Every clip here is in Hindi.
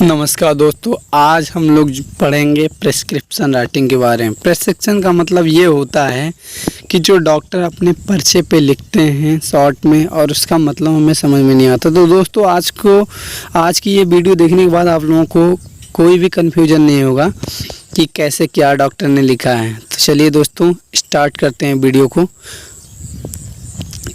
नमस्कार दोस्तों, आज हम लोग पढ़ेंगे प्रेस्क्रिप्शन राइटिंग के बारे में। प्रेस्क्रिप्शन का मतलब ये होता है कि जो डॉक्टर अपने पर्चे पे लिखते हैं शॉर्ट में और उसका मतलब हमें समझ में नहीं आता। तो दोस्तों आज की ये वीडियो देखने के बाद आप लोगों को कोई भी कन्फ्यूजन नहीं होगा कि कैसे क्या डॉक्टर ने लिखा है। तो चलिए दोस्तों स्टार्ट करते हैं वीडियो को।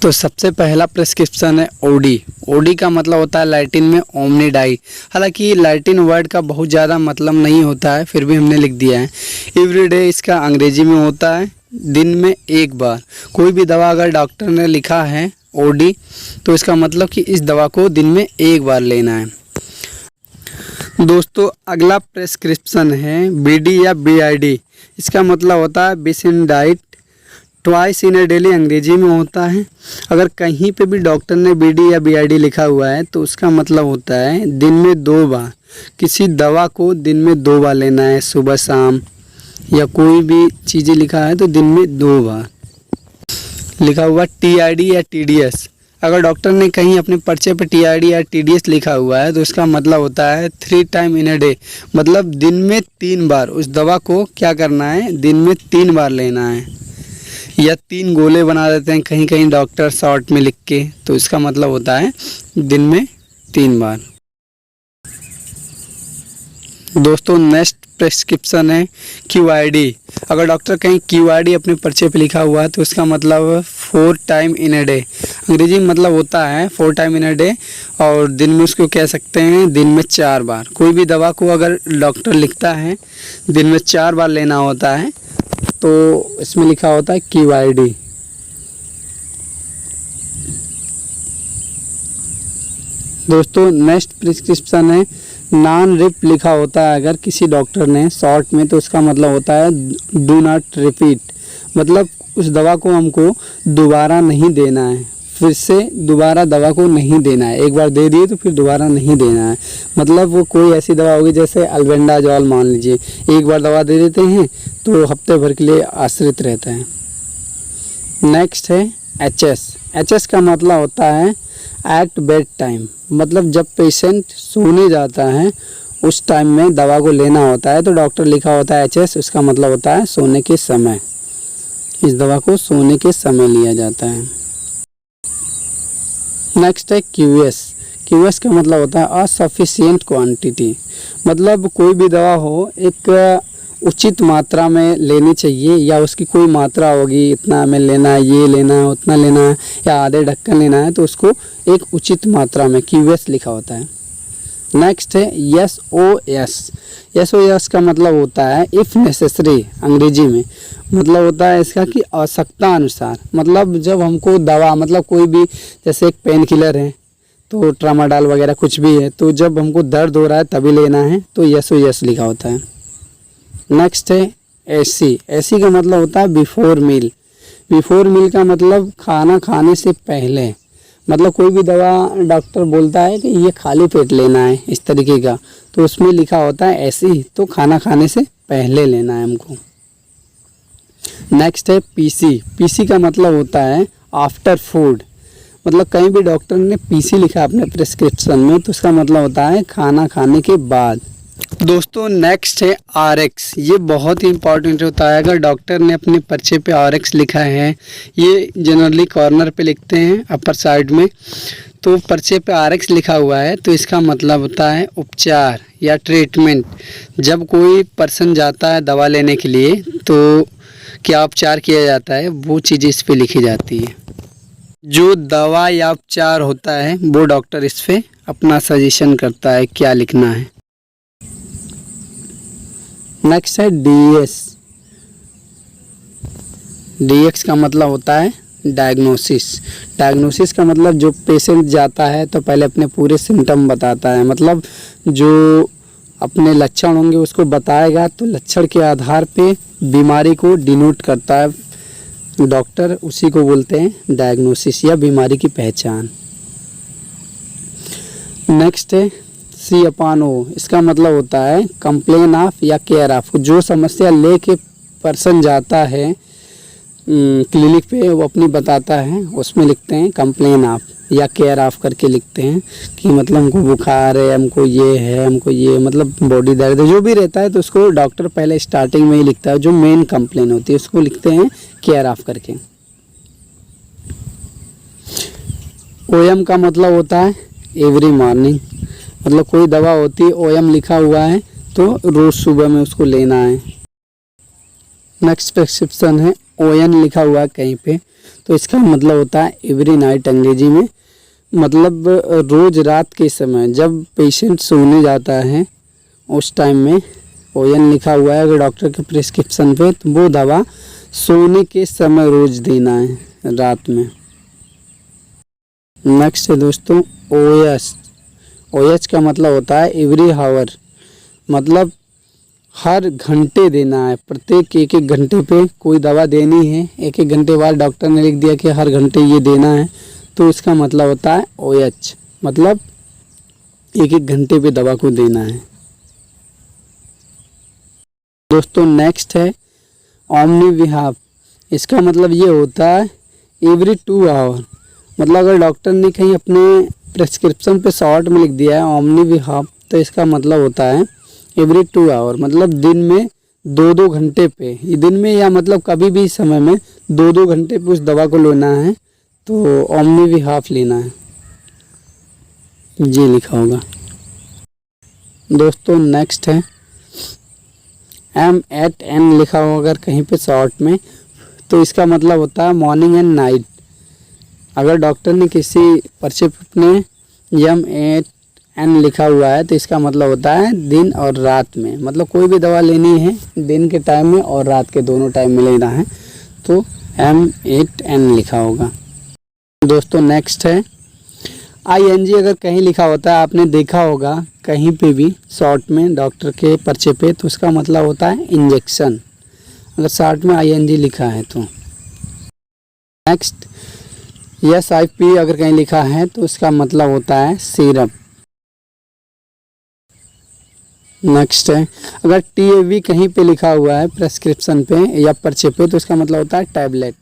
तो सबसे पहला प्रेस्क्रिप्शन है ओडी। ओडी का मतलब होता है लैटिन में ओमनी डाई। हालांकि लैटिन वर्ड का बहुत ज़्यादा मतलब नहीं होता है, फिर भी हमने लिख दिया है। एवरीडे इसका अंग्रेजी में होता है दिन में एक बार। कोई भी दवा अगर डॉक्टर ने लिखा है ओडी तो इसका मतलब कि इस दवा को दिन में एक बार लेना है। दोस्तों अगला प्रेस्क्रिप्शन है बीडी या बीआईडी। इसका मतलब होता है बिसिन डाइट ट्वाइस इन ए डेली, अंग्रेजी में होता है। अगर कहीं पे भी डॉक्टर ने बीडी या बीआईडी लिखा हुआ है तो उसका मतलब होता है दिन में 2 बार। किसी दवा को दिन में 2 बार लेना है, सुबह शाम, या कोई भी चीज़ें लिखा है तो दिन में 2 बार। लिखा हुआ टीआईडी या टीडीएस। अगर डॉक्टर ने कहीं अपने पर्चे पे टीआईडी या टीडीएस लिखा हुआ है तो उसका मतलब होता है 3 टाइम इन ए डे, मतलब दिन में 3 बार उस दवा को क्या करना है, दिन में 3 बार लेना है। या 3 गोले बना देते हैं कहीं कहीं डॉक्टर शॉर्ट में लिख के, तो इसका मतलब होता है दिन में 3 बार। दोस्तों नेक्स्ट प्रेस्क्रिप्शन है क्यूआईडी। अगर डॉक्टर कहीं क्यूआईडी अपने पर्चे पे लिखा हुआ है तो उसका मतलब 4 टाइम इन ए डे। अंग्रेजी में मतलब होता है 4 टाइम इन ए डे, और दिन में उसको कह सकते हैं दिन में 4 बार। कोई भी दवा को अगर डॉक्टर लिखता है दिन में 4 बार लेना होता है तो इसमें लिखा होता है क्यूआईडी। दोस्तों नेक्स्ट प्रिस्क्रिप्शन है नॉन रिप। लिखा होता है अगर किसी डॉक्टर ने शॉर्ट में तो उसका मतलब होता है डू नॉट रिपीट, मतलब उस दवा को हमको दोबारा नहीं देना है, फिर से दोबारा दवा को नहीं देना है। एक बार दे दिए तो फिर दोबारा नहीं देना है। मतलब वो कोई ऐसी दवा होगी जैसे अल्बेंडाजॉल मान लीजिए, एक बार दवा दे देते हैं तो हफ्ते भर के लिए आश्रित रहता है। नेक्स्ट है एचएस। एचएस का मतलब होता है एट बेड टाइम, मतलब जब पेशेंट सोने जाता है उस टाइम में दवा को लेना होता है तो डॉक्टर लिखा होता है एचएस। उसका मतलब होता है सोने के समय, इस दवा को सोने के समय लिया जाता है। नेक्स्ट है क्यूएस। क्यूएस का मतलब होता है असफिशिएंट क्वांटिटी, मतलब कोई भी दवा हो एक उचित मात्रा में लेनी चाहिए, या उसकी कोई मात्रा होगी इतना में लेना है, ये लेना है, उतना लेना है, या आधे ढक्कन लेना है, तो उसको एक उचित मात्रा में क्यूएस लिखा होता है। नेक्स्ट है एसओएस। एसओएस का मतलब होता है इफ़ नेसेसरी, अंग्रेजी में मतलब होता है इसका कि आवश्यकता अनुसार। मतलब जब हमको दवा, मतलब कोई भी जैसे एक पेन किलर है तो ट्रामाडॉल वगैरह कुछ भी है, तो जब हमको दर्द हो रहा है तभी लेना है तो एसओएस लिखा होता है। नेक्स्ट है एसी। एसी का मतलब होता है बिफोर मील। बिफोर मील का मतलब खाना खाने से पहले, मतलब कोई भी दवा डॉक्टर बोलता है कि ये खाली पेट लेना है इस तरीके का, तो उसमें लिखा होता है एसी, तो खाना खाने से पहले लेना है हमको। नेक्स्ट है पीसी। पीसी का मतलब होता है आफ्टर फूड, मतलब कहीं भी डॉक्टर ने पीसी लिखा अपने प्रिस्क्रिप्शन में तो उसका मतलब होता है खाना खाने के बाद। दोस्तों नेक्स्ट है आरएक्स। ये बहुत ही इंपॉर्टेंट होता है। अगर डॉक्टर ने अपने पर्चे पे आरएक्स लिखा है, ये जनरली कॉर्नर पे लिखते हैं अपर साइड में, तो पर्चे पे आरएक्स लिखा हुआ है तो इसका मतलब होता है उपचार या ट्रीटमेंट। जब कोई पर्सन जाता है दवा लेने के लिए तो क्या उपचार किया जाता है वो चीज़ इस पे लिखी जाती है। जो दवा या उपचार होता है वो डॉक्टर इस पे अपना सजेशन करता है क्या लिखना है। नेक्स्ट है डीएस। डीएक्स का मतलब होता है डायग्नोसिस। डायग्नोसिस का मतलब जो पेशेंट जाता है तो पहले अपने पूरे सिम्टम बताता है, मतलब जो अपने लक्षण होंगे उसको बताएगा, तो लक्षण के आधार पे बीमारी को डिनोट करता है डॉक्टर, उसी को बोलते हैं डायग्नोसिस या बीमारी की पहचान। नेक्स्ट है C/O। इसका मतलब होता है कंप्लेन ऑफ या केयर ऑफ। जो समस्या लेके पर्सन जाता है क्लिनिक पे वो अपनी बताता है, उसमें लिखते हैं कंप्लेन ऑफ। या केयर ऑफ करके लिखते हैं कि मतलब हमको बुखार है, हमको ये है, हमको ये मतलब बॉडी दर्द है, जो भी रहता है तो उसको डॉक्टर पहले स्टार्टिंग में ही लिखता है। जो मेन कंप्लेन होती है उसको लिखते हैं केयर ऑफ करके। ओएम का मतलब होता है एवरी मॉर्निंग, मतलब कोई दवा होती है ओएम लिखा हुआ है तो रोज़ सुबह में उसको लेना है। नेक्स्ट प्रिस्क्रिप्शन है ओएन लिखा हुआ है कहीं पे तो इसका मतलब होता है एवरी नाइट अंग्रेजी में, मतलब रोज़ रात के समय जब पेशेंट सोने जाता है उस टाइम में ओएन लिखा हुआ है अगर डॉक्टर के प्रिस्क्रिप्शन पे तो वो दवा सोने के समय रोज़ देना है रात में। नेक्स्ट है दोस्तों ओएच। ओएच का मतलब होता है एवरी हावर, मतलब हर घंटे देना है, प्रत्येक एक एक घंटे पे कोई दवा देनी है, एक एक घंटे बाद डॉक्टर ने लिख दिया कि हर घंटे ये देना है तो इसका मतलब होता है ओएच, मतलब एक एक घंटे पे दवा को देना है। दोस्तों नेक्स्ट है ओमनी बिहाफ। इसका मतलब ये होता है एवरी 2 आवर, मतलब अगर डॉक्टर ने कहीं अपने प्रिस्क्रिप्शन पे शॉर्ट में लिख दिया है ओमनी बिहाफ तो इसका मतलब होता है एवरी 2 आवर, मतलब दिन में 2-2 घंटे पे, ये दिन में या मतलब कभी भी समय में 2-2 घंटे पे उस दवा को लेना है तो ओमनी बिहाफ लेना है, ये लिखा होगा। दोस्तों नेक्स्ट है M8N लिखा होगा अगर कहीं पे शॉर्ट में तो इसका मतलब होता है मॉर्निंग एंड नाइट। अगर डॉक्टर ने किसी पर्चे पे अपने M8N लिखा हुआ है तो इसका मतलब होता है दिन और रात में, मतलब कोई भी दवा लेनी है दिन के टाइम में और रात के दोनों टाइम में लेना है तो M8N लिखा होगा। दोस्तों नेक्स्ट है ING। अगर कहीं लिखा होता है आपने देखा होगा कहीं पे भी शॉर्ट में डॉक्टर के पर्चे पे तो उसका मतलब होता है इंजेक्शन, अगर शॉर्ट में ING लिखा है तो। नेक्स्ट SIP अगर कहीं लिखा है तो उसका मतलब होता है सिरप। नेक्स्ट है अगर TAV कहीं पे लिखा हुआ है प्रेस्क्रिप्शन पे या पर्चे पे तो इसका मतलब होता है टैबलेट।